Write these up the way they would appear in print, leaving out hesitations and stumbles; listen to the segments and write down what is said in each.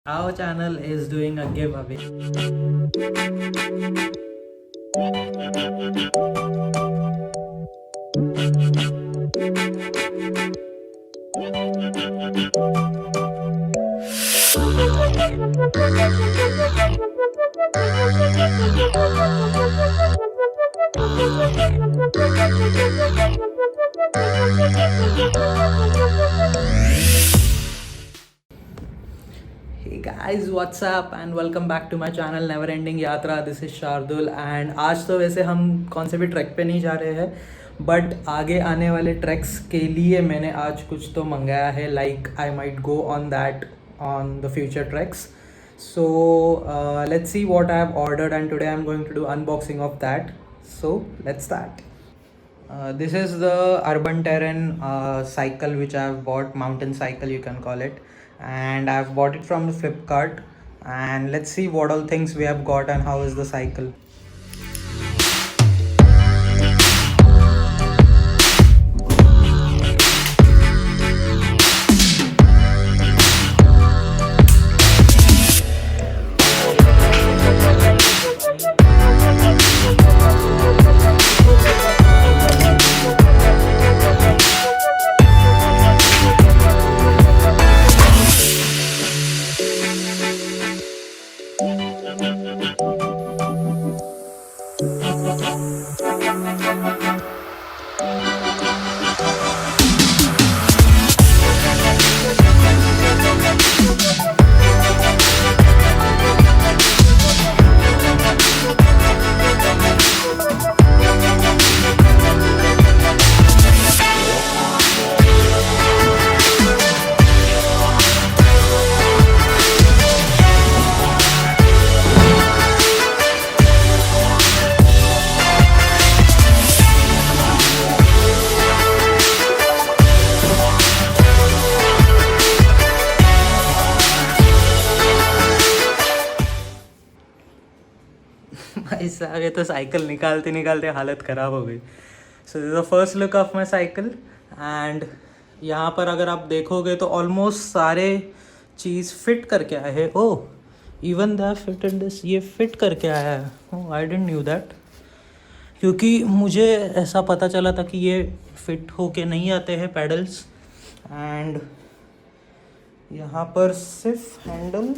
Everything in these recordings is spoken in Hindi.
Our channel is doing a giveaway. Hey guys, what's up and welcome back to my channel Never Ending Yatra. This is Shardul and आज तो वैसे हम कौन से भी ट्रैक पे नहीं जा रहे हैं बट आगे आने वाले ट्रैक्स के लिए मैंने आज कुछ तो मंगाया है like I might go on that on the future treks. So let's see what I have ordered and today I'm going to do unboxing of that. So let's start. This is the Urban Terrain cycle which I have bought, mountain cycle you can call it, and I have bought it from the Flipkart. And let's see what all things we have got and how is the cycle. ऐसा आगे तो साइकिल निकालते निकालते हालत ख़राब हो गई. So this is the first look of my cycle and यहाँ पर अगर आप देखोगे तो ऑलमोस्ट सारे चीज़ फिट करके आए हैं. Oh even the fit in this, ये फिट करके आया है. Oh I didn't knew that, क्योंकि मुझे ऐसा पता चला था कि ये फिट होके नहीं आते हैं पैडल्स. एंड यहाँ पर सिर्फ हैंडल,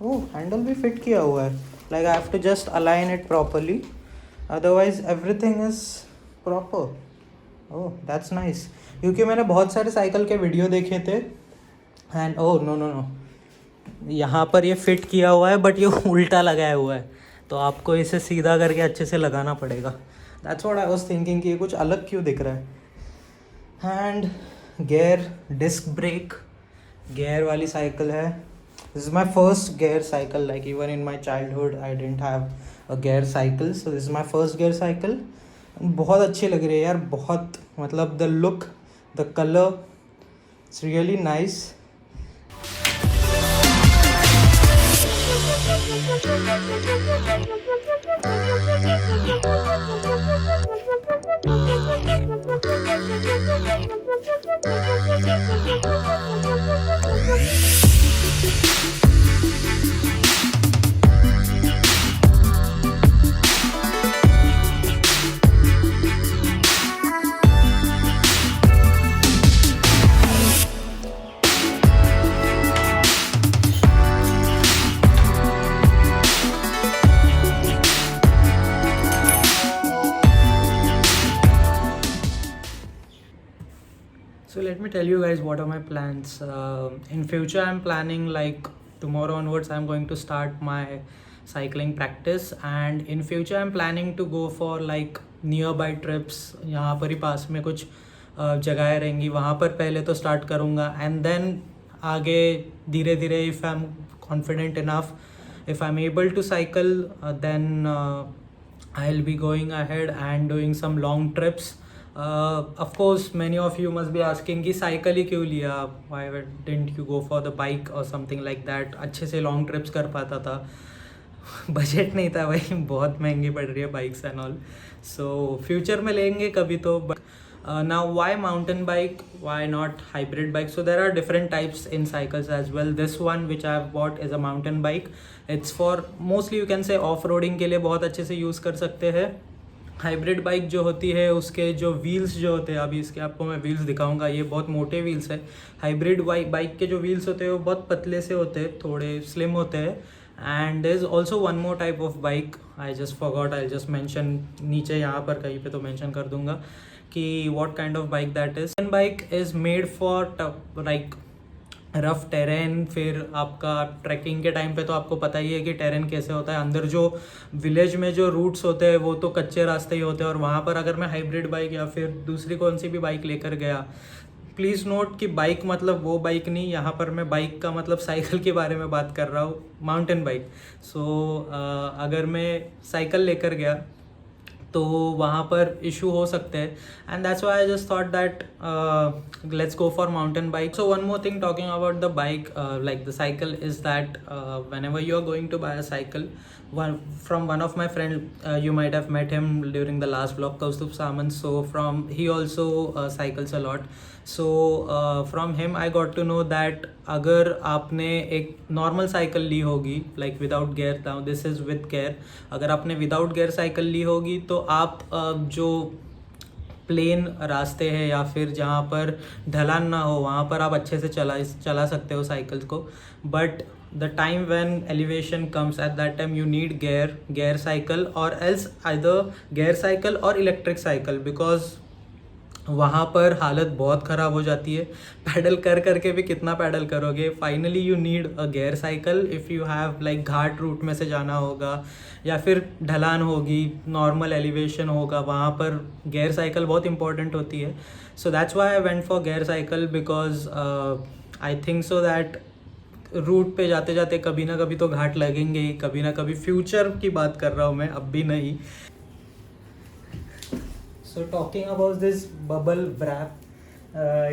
ओह हैंडल भी फिट किया हुआ है. Like I have to just align it properly, otherwise everything is proper. Oh that's nice, क्योंकि मैंने बहुत सारे साइकिल के वीडियो देखे थे and oh no no no, यहाँ पर ये फिट किया हुआ है बट ये उल्टा लगाया हुआ है, तो आपको इसे सीधा करके अच्छे से लगाना पड़ेगा. That's what I was thinking कि ये कुछ अलग क्यों दिख रहा है. And gear, disc brake, gear वाली साइकिल है. This is my first gear cycle. Like even in my childhood, I didn't have a gear cycle. So this is my first gear cycle. बहुत अच्छी लग रही है यार, बहुत मतलब the look, the color, it's really nice. So let me tell you guys what are my plans. In future I'm planning like tomorrow onwards I'm going to start my cycling practice, and in future I'm planning to go for like nearby trips. यहाँ पर ही पास में कुछ जगहें रहेंगी, वहाँ पर पहले तो स्टार्ट करूँगा एंड देन आगे धीरे धीरे if I'm confident enough, if I'm able to cycle, then I'll be going ahead and doing some long trips. Of course many of you must be asking कि साइकिल ही क्यों लिया, why didn't you go for the bike or something like that. अच्छे से लॉन्ग ट्रिप्स कर पाता था, बजट नहीं था भाई, बहुत महंगी पड़ रही है bikes and all. So future में लेंगे कभी तो, but Now, why mountain bike? Why not hybrid bike? So there are different types in cycles as well. This one which I have bought is a mountain bike. It's for mostly you can say off-roading के लिए बहुत अच्छे से यूज़ कर सकते हैं. हाइब्रिड बाइक जो होती है उसके जो व्हील्स जो होते हैं, अभी इसके आपको मैं व्हील्स दिखाऊंगा, ये बहुत मोटे व्हील्स है. हाइब्रिड बाइक के जो व्हील्स होते हैं वो बहुत पतले से होते हैं, थोड़े स्लिम होते हैं. And there is also one more type of bike, I just forgot, I just mention नीचे यहाँ पर कहीं पे तो मेंशन कर दूंगा कि what kind of bike that is. Bike is made for like rough terrain. फिर आपका ट्रैकिंग के टाइम पे तो आपको पता ही है कि टेरेन कैसे होता है. अंदर जो विलेज में जो रूट्स होते हैं वो तो कच्चे रास्ते ही होते हैं, और वहाँ पर अगर मैं हाइब्रिड बाइक या फिर दूसरी कौन सी भी बाइक लेकर गया, प्लीज़ नोट कि बाइक मतलब वो बाइक नहीं, यहाँ पर मैं बाइक का मतलब साइकिल के बारे में बात कर रहा हूँ, माउंटेन बाइक. सो अगर मैं साइकिल लेकर गया तो वहाँ पर इशू हो सकते हैं. And that's why I just thought that let's go for mountain bike. So one more thing talking about the bike like the cycle is that whenever you are going to buy a cycle, from one of my friend, you might have met him during the last vlog, Kaustubh Samant. So he also cycles a lot. So from him I got to know that अगर आपने एक नॉर्मल साइकिल ली होगी like without gear, now this is with gear, अगर आपने विदाउट गियर साइकिल ली होगी तो आप जो प्लेन रास्ते हैं या फिर जहाँ पर ढलान ना हो वहाँ पर आप अच्छे से चला सकते हो साइकिल को. But the time when elevation comes, at that time you need gear cycle, or else either gear cycle or electric cycle, because वहाँ पर हालत बहुत ख़राब हो जाती है. पैडल करके भी कितना पैडल करोगे. Finally you need a gear cycle if you have like ghat route में से जाना होगा या फिर ढलान होगी, नॉर्मल एलिवेशन होगा, वहाँ पर गेयर साइकिल बहुत इंपॉर्टेंट होती है. So that's why I went for gear cycle, because I think so that route पे जाते जाते कभी ना कभी तो घाट लगेंगे ही, कभी ना कभी. फ्यूचर की बात कर रहा हूँ मैं, अब भी नहीं. So talking about this bubble wrap,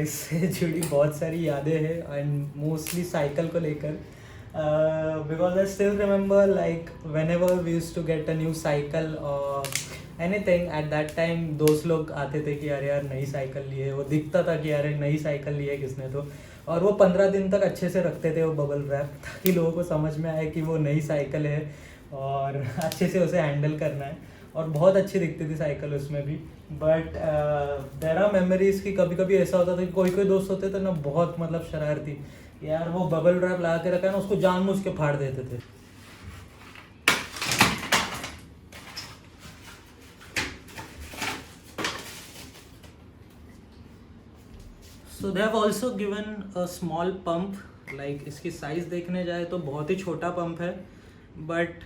इससे जुड़ी बहुत सारी यादें हैं एंड मोस्टली साइकिल को लेकर, because I still remember like whenever we used to get a new cycle और एनीथिंग, एट दैट टाइम दोस्त लोग आते थे कि यार नई साइकिल ली है. वो दिखता था कि यार नई साइकिल ली है किसने तो, और वो 15 दिन तक अच्छे से रखते थे वो बबल रैप, ताकि लोगों को समझ में आए कि वो नई साइकिल है और अच्छे से उसे हैंडल करना है. और बहुत अच्छी दिखती थी साइकिल उसमें भी. बट देयर आर मेमोरीज की कभी कभी ऐसा होता था कि कोई दोस्त होते थे ना बहुत मतलब शरारती, यार वो बबल रैप लगा के रखा है ना, उसको जानबूझ के फाड़ देते थे. So they have also given a small pump, like इसकी साइज़ देखने जाए तो बहुत ही छोटा पंप है, बट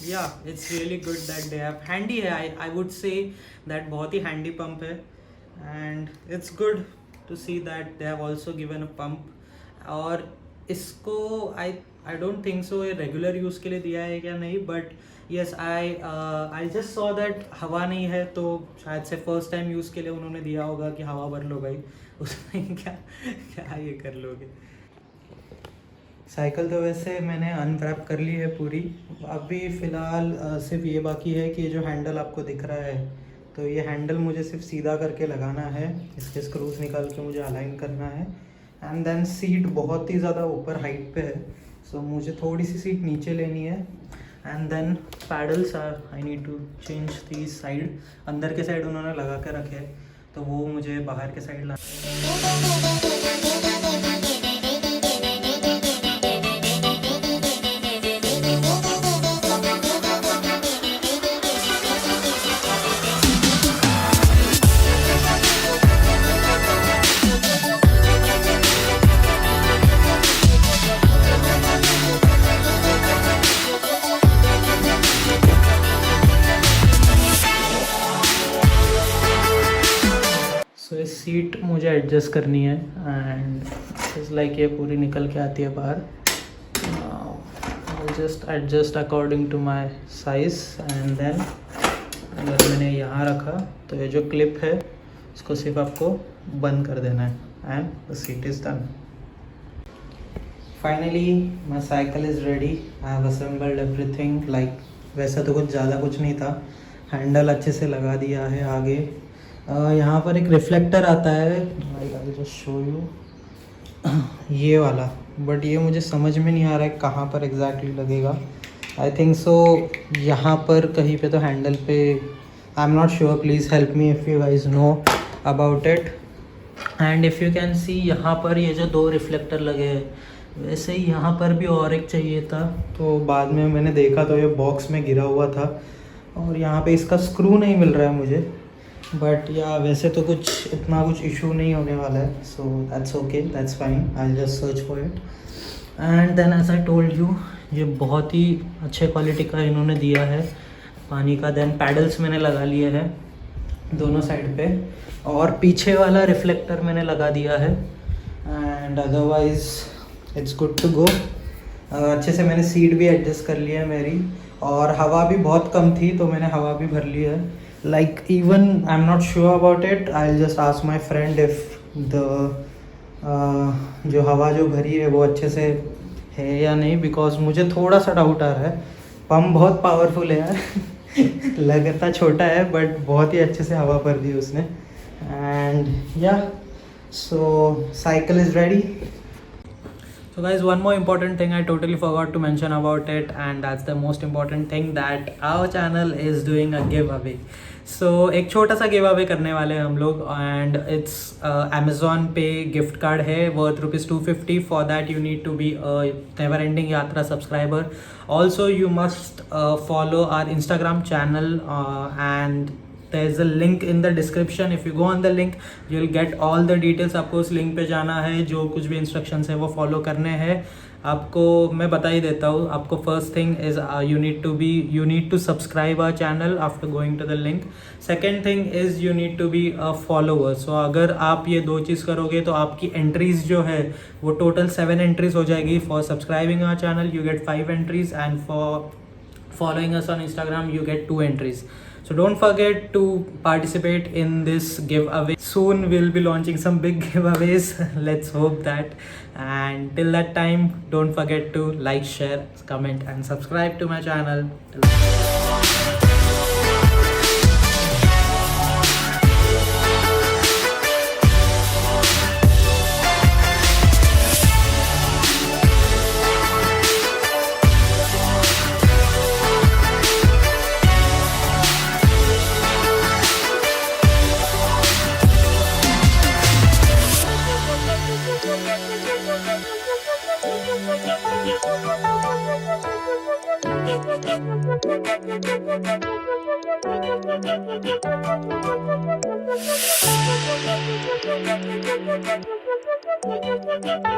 या it's really good that they have. Handy है, आई वुड से दैट बहुत ही हैंडी पंप है. And it's good to see that they have also given a pump. और इसको आई डोंट थिंक सो ये रेगुलर यूज़ के लिए दिया है क्या नहीं, but yes I just saw that हवा नहीं है, तो शायद से फर्स्ट टाइम यूज़ के लिए उन्होंने दिया होगा कि हवा भर लो भाई, उसमें क्या ये कर लोगे. साइकिल तो वैसे मैंने अनरैप कर ली है पूरी. अभी फ़िलहाल सिर्फ ये बाकी है कि जो हैंडल आपको दिख रहा है, तो ये हैंडल मुझे सिर्फ सीधा करके लगाना है, इसके स्क्रूज निकाल के मुझे अलाइन करना है. एंड देन सीट बहुत ही ज़्यादा ऊपर हाइट पे है, सो मुझे थोड़ी सी सीट नीचे लेनी है. And then pedals are I need to change the side. अंदर के साइड उन्होंने लगा के रखे हैं, तो वो मुझे बाहर के साइड ला. सो इस सीट मुझे एडजस्ट करनी है एंड इट्स लाइक ये पूरी निकल के आती है बाहर. Just adjust according to my size. And then अगर मैंने यहाँ रखा तो ये जो क्लिप है इसको सिर्फ आपको बंद कर देना है and the seat is done. Finally my cycle is ready. I have assembled everything. Like वैसा तो कुछ ज़्यादा कुछ नहीं था, हैंडल अच्छे से लगा दिया है आगे, यहाँ पर एक रिफ्लेक्टर आता है, आई जस्ट शो यू, ये वाला, बट ये मुझे समझ में नहीं आ रहा है कहाँ पर एग्जैक्टली लगेगा। आई थिंक सो यहाँ पर कहीं पे तो हैंडल पे, I am not sure, please help me if you guys know about it. And if you can see यहाँ पर ये जो 2 रिफ्लेक्टर लगे हैं, वैसे ही यहाँ पर भी और एक चाहिए था, तो बाद में मैंने देखा तो ये बॉक्स में गिरा हुआ था और यहाँ पे इसका स्क्रू नहीं मिल रहा है मुझे, बट या वैसे तो कुछ इतना कुछ इशू नहीं होने वाला है, so that's okay, that's fine, I just search for it. And then as I told you, ये बहुत ही अच्छे क्वालिटी का इन्होंने दिया है पानी का। देन पैडल्स मैंने लगा लिए हैं दोनों साइड पे, और पीछे वाला रिफ्लेक्टर मैंने लगा दिया है, and otherwise it's good to go. अच्छे से मैंने सीट भी एडजस्ट कर लिया है मेरी, और हवा भी बहुत कम थी तो मैंने हवा भी भर ली है। Like even I am not sure about it, I will just ask my friend if the जो हवा जो भरी है वो अच्छे से है या नहीं, बिकॉज मुझे थोड़ा सा डाउट आ रहा है। पम्प बहुत पावरफुल है यार लगता छोटा है बट बहुत ही अच्छे से हवा भर दी उसने। एंड या so cycle is ready. So guys, one more important thing I totally forgot to mention about it, and that's the most important thing, that our channel is doing a giveaway. So एक छोटा सा गिव अवे करने वाले हैं हम लोग, एंड इट्स Amazon पे गिफ्ट कार्ड है worth ₹250. For that you need to be never ending Yatra subscriber. Also you must follow our Instagram channel, and there is a link in the description. If you go on the link you will get all the details. आपको उस लिंक पे जाना है, जो कुछ भी इंस्ट्रक्शंस है वो फॉलो करने हैं आपको। मैं बता ही देता हूँ आपको। First thing is you need to subscribe our channel after going to the link. Second thing is you need to be a follower. So अगर आप ये 2 चीज़ करोगे तो आपकी एंट्रीज जो है वो टोटल 7 एंट्रीज हो जाएगी. For subscribing our channel you get 5 entries, and for following us on Instagram you get 2 entries. So don't forget to participate in this giveaway. Soon we'll be launching some big giveaways. Let's hope that. And till that time, don't forget to like, share, comment and subscribe to my channel.